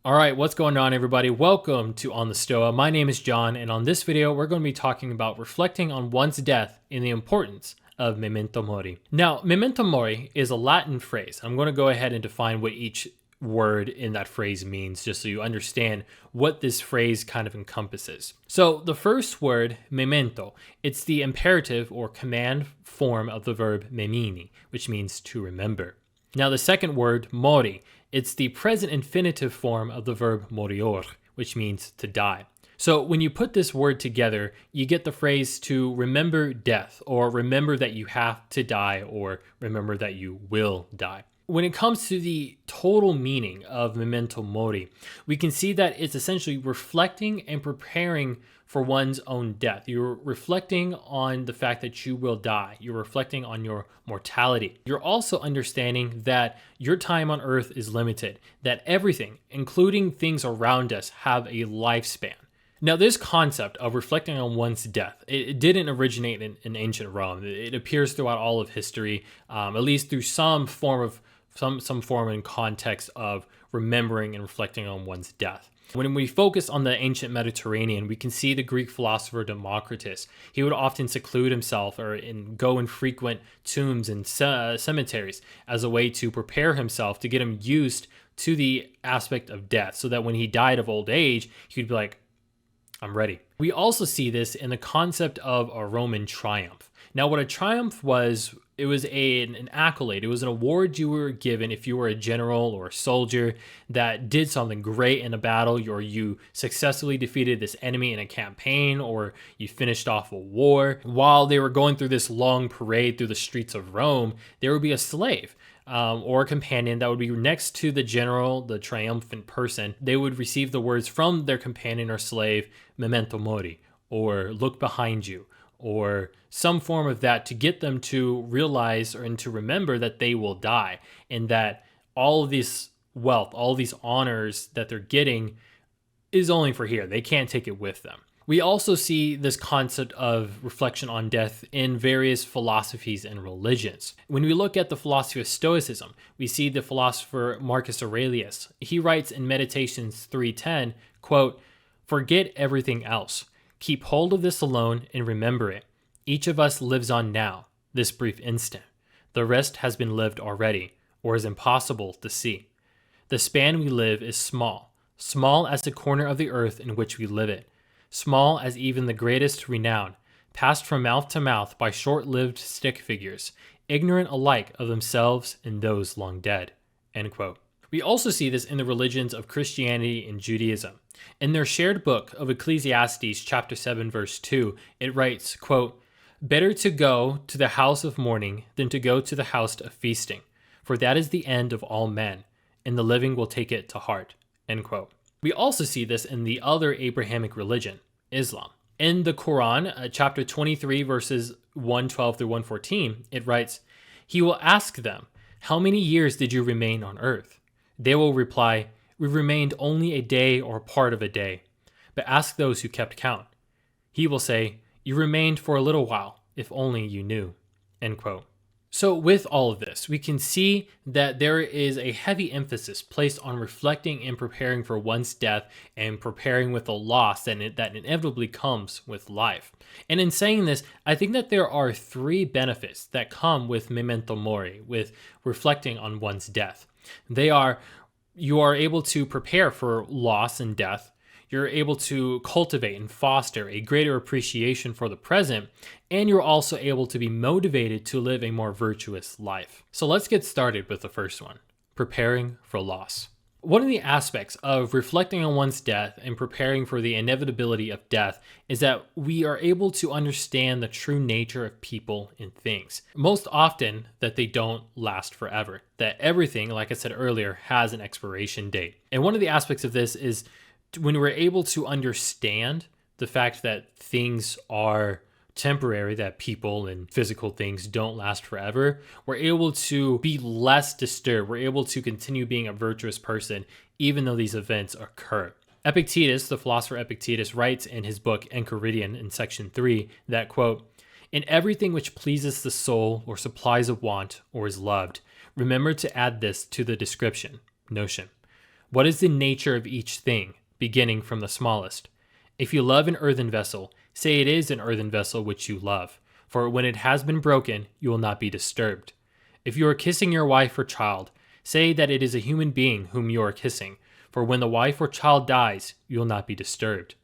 All right, what's going on, everybody? Welcome to On the Stoa. My name is John, and on this video, we're going to be talking about reflecting on one's death and the importance of Memento Mori. Now, Memento Mori is a Latin phrase. I'm going to go ahead and define what each word in that phrase means, just so you understand what this phrase kind of encompasses. So the first word, memento, it's the imperative or command form of the verb memini, which means to remember. Now the second word, mori, it's the present infinitive form of the verb morior, which means to die. So when you put this word together, you get the phrase to remember death, or remember that you have to die, or remember that you will die. When it comes to the total meaning of Memento Mori, we can see that it's essentially reflecting and preparing for one's own death. You're reflecting on the fact that you will die. You're reflecting on your mortality. You're also understanding that your time on earth is limited, that everything, including things around us, have a lifespan. Now, this concept of reflecting on one's death, it didn't originate in ancient Rome. It appears throughout all of history, at least through some form and context of remembering and reflecting on one's death. When we focus on the ancient Mediterranean, we can see the Greek philosopher Democritus. He would often seclude himself or go and frequent tombs and cemeteries as a way to prepare himself, to get him used to the aspect of death, so that when he died of old age, he'd be like, I'm ready. We also see this in the concept of a Roman triumph. Now, what a triumph was, it was an accolade. It was an award you were given if you were a general or a soldier that did something great in a battle, or you successfully defeated this enemy in a campaign, or you finished off a war. While they were going through this long parade through the streets of Rome, there would be a slave or a companion that would be next to the general, the triumphant person. They would receive the words from their companion or slave, Memento Mori, or look behind you, or some form of that, to get them to realize and to remember that they will die, and that all of this wealth, all these honors that they're getting is only for here. They can't take it with them. We also see this concept of reflection on death in various philosophies and religions. When we look at the philosophy of Stoicism, we see the philosopher Marcus Aurelius. He writes in Meditations 3:10, quote, "Forget everything else. Keep hold of this alone and remember it. Each of us lives on now, this brief instant. The rest has been lived already, or is impossible to see. The span we live is small, small as the corner of the earth in which we live it, small as even the greatest renown, passed from mouth to mouth by short-lived stick figures, ignorant alike of themselves and those long dead." End quote. We also see this in the religions of Christianity and Judaism. In their shared book of Ecclesiastes chapter 7 verse 2, it writes, quote, "Better to go to the house of mourning than to go to the house of feasting, for that is the end of all men, and the living will take it to heart." End quote. We also see this in the other Abrahamic religion, Islam. In the Quran, chapter 23 verses 112 through 114, it writes, "He will ask them, 'How many years did you remain on earth?' They will reply, 'We remained only a day or part of a day.' But ask those who kept count. He will say, 'You remained for a little while, if only you knew.'" End quote. So with all of this, we can see that there is a heavy emphasis placed on reflecting and preparing for one's death, and preparing with the loss that inevitably comes with life. And in saying this, I think that there are three benefits that come with Memento Mori, with reflecting on one's death. They are, you are able to prepare for loss and death. You're able to cultivate and foster a greater appreciation for the present, and you're also able to be motivated to live a more virtuous life. So let's get started with the first one, preparing for loss. One of the aspects of reflecting on one's death and preparing for the inevitability of death is that we are able to understand the true nature of people and things. Most often, that they don't last forever, that everything, like I said earlier, has an expiration date. And one of the aspects of this is when we're able to understand the fact that things are temporary, that people and physical things don't last forever, we're able to be less disturbed. We're able to continue being a virtuous person even though these events occur. Epictetus, the philosopher Epictetus, writes in his book Enchiridion in section 3 that, quote, "In everything which pleases the soul or supplies a want or is loved, remember to add this to the description, notion. What is the nature of each thing, beginning from the smallest? If you love an earthen vessel, say it is an earthen vessel which you love, for when it has been broken, you will not be disturbed. If you are kissing your wife or child, say that it is a human being whom you are kissing, for when the wife or child dies, you will not be disturbed.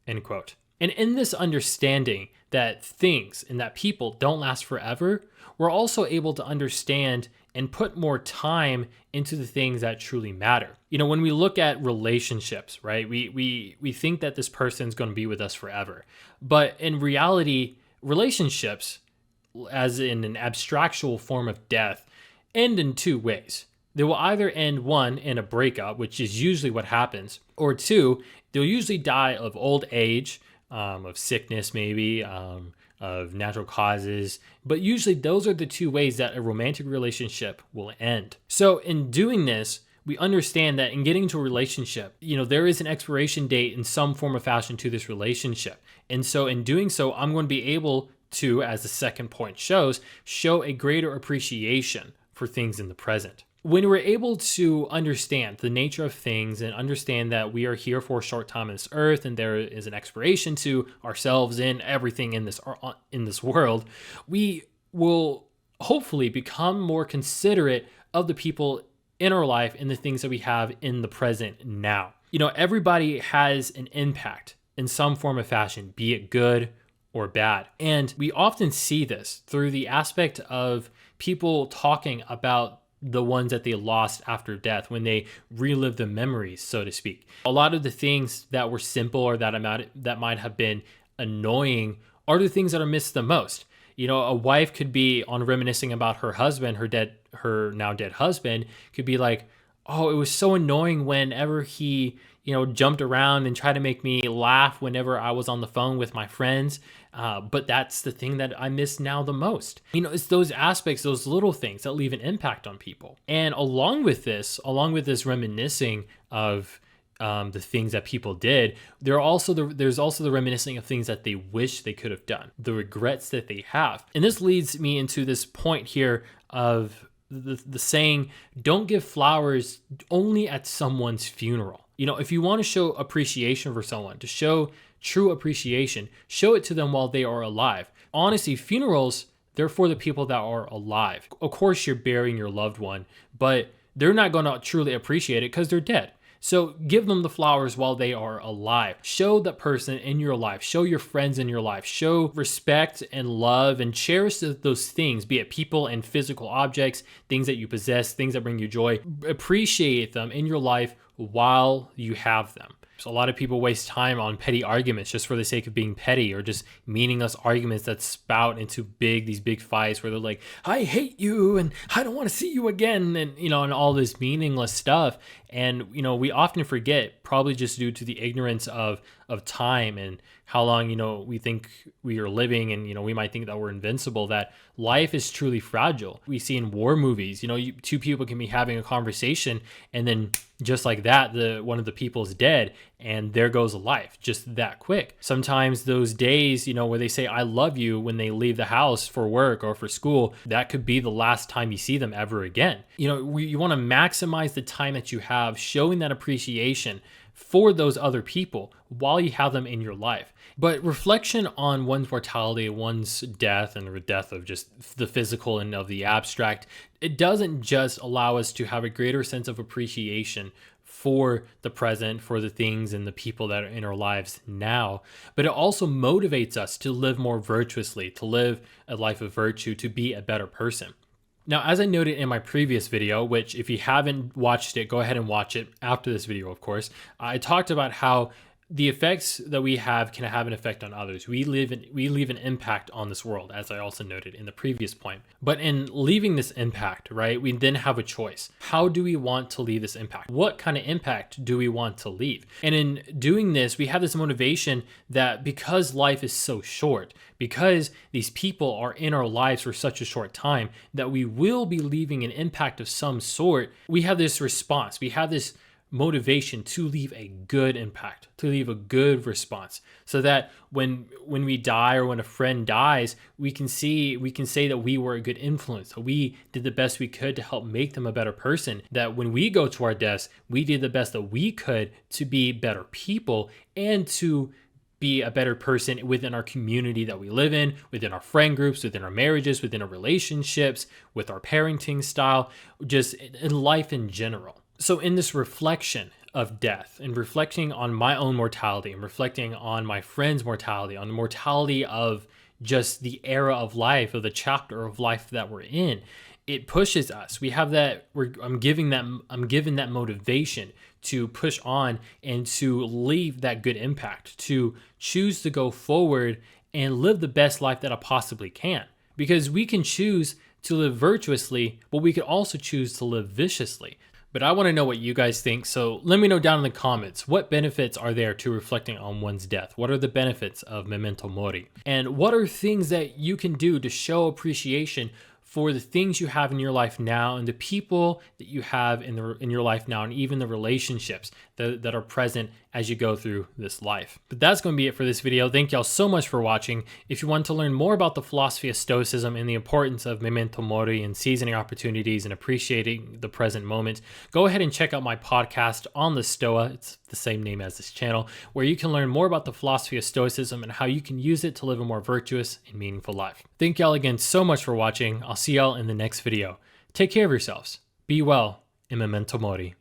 End quote. And in this understanding that things and that people don't last forever, we're also able to understand and put more time into the things that truly matter. You know, when we look at relationships, right, we think that this person's going to be with us forever. But in reality, relationships, as in an abstractual form of death, end in two ways. They will either end, one, in a breakup, which is usually what happens, or two, they'll usually die of old age, of sickness maybe, of natural causes. But usually those are the two ways that a romantic relationship will end. So in doing this, we understand that in getting into a relationship, you know, there is an expiration date in some form or fashion to this relationship. And so in doing so, I'm going to be able to, as the second point shows, show a greater appreciation for things in the present. When we're able to understand the nature of things and understand that we are here for a short time on this earth and there is an expiration to ourselves and everything in this world, we will hopefully become more considerate of the people in our life and the things that we have in the present now. You know, everybody has an impact in some form or fashion, be it good or bad. And we often see this through the aspect of people talking about the ones that they lost after death, when they relive the memories, so to speak. A lot of the things that were simple or that might have been annoying are the things that are missed the most. You know, a wife could be on reminiscing about her husband, her now dead husband, could be like, oh, it was so annoying whenever he, you know, jumped around and tried to make me laugh whenever I was on the phone with my friends. But that's the thing that I miss now the most. You know, it's those aspects, those little things that leave an impact on people. And along with this reminiscing of the things that people did, there's also the reminiscing of things that they wish they could have done, the regrets that they have. And this leads me into this point here of the saying, don't give flowers only at someone's funeral. You know, if you want to show appreciation for someone, to show true appreciation, show it to them while they are alive. Honestly, funerals, they're for the people that are alive. Of course, you're burying your loved one, but they're not going to truly appreciate it because they're dead. So give them the flowers while they are alive. Show that person in your life, show your friends in your life, show respect and love and cherish those things, be it people and physical objects, things that you possess, things that bring you joy. Appreciate them in your life while you have them. So a lot of people waste time on petty arguments just for the sake of being petty, or just meaningless arguments that spout into these big fights where they're like, I hate you and I don't want to see you again, and you know, and all this meaningless stuff. And you know, we often forget, probably just due to the ignorance of time and how long, you know, we think we are living, and you know, we might think that we're invincible, that life is truly fragile. We see in war movies, you know, two people can be having a conversation and then just like that, one of the people is dead and there goes a life just that quick. Sometimes those days, you know, where they say I love you when they leave the house for work or for school, that could be the last time you see them ever again. You know, you want to maximize the time that you have, showing that appreciation for those other people while you have them in your life. But reflection on one's mortality, one's death, and the death of just the physical and of the abstract, it doesn't just allow us to have a greater sense of appreciation for the present, for the things and the people that are in our lives now, but it also motivates us to live more virtuously, to live a life of virtue, to be a better person. Now, as I noted in my previous video, which if you haven't watched it, go ahead and watch it after this video, of course, I talked about how the effects that we have can have an effect on others. We leave an impact on this world, as I also noted in the previous point. But in leaving this impact, right, we then have a choice. How do we want to leave this impact? What kind of impact do we want to leave? And in doing this, we have this motivation that because life is so short, because these people are in our lives for such a short time, that we will be leaving an impact of some sort, we have this response. We have this motivation to leave a good impact, to leave a good response, so that when we die or when a friend dies, we can say that we were a good influence, that we did the best we could to help make them a better person, that when we go to our deaths, we did the best that we could to be better people and to be a better person within our community that we live in, within our friend groups, within our marriages, within our relationships, with our parenting style, just in life in general. So in this reflection of death and reflecting on my own mortality and reflecting on my friend's mortality, on the mortality of just the era of life, of the chapter of life that we're in, it pushes us. We have that, I'm given that motivation to push on and to leave that good impact, to choose to go forward and live the best life that I possibly can. Because we can choose to live virtuously, but we could also choose to live viciously. But I want to know what you guys think, so let me know down in the comments, what benefits are there to reflecting on one's death? What are the benefits of Memento Mori? And what are things that you can do to show appreciation for the things you have in your life now and the people that you have in your life now, and even the relationships that are present as you go through this life. But that's going to be it for this video. Thank y'all so much for watching. If you want to learn more about the philosophy of Stoicism and the importance of Memento Mori and seizing opportunities and appreciating the present moment, go ahead and check out my podcast On the Stoa. It's the same name as this channel, where you can learn more about the philosophy of Stoicism and how you can use it to live a more virtuous and meaningful life. Thank y'all again so much for watching. I'll see y'all in the next video. Take care of yourselves. Be well, and Memento Mori.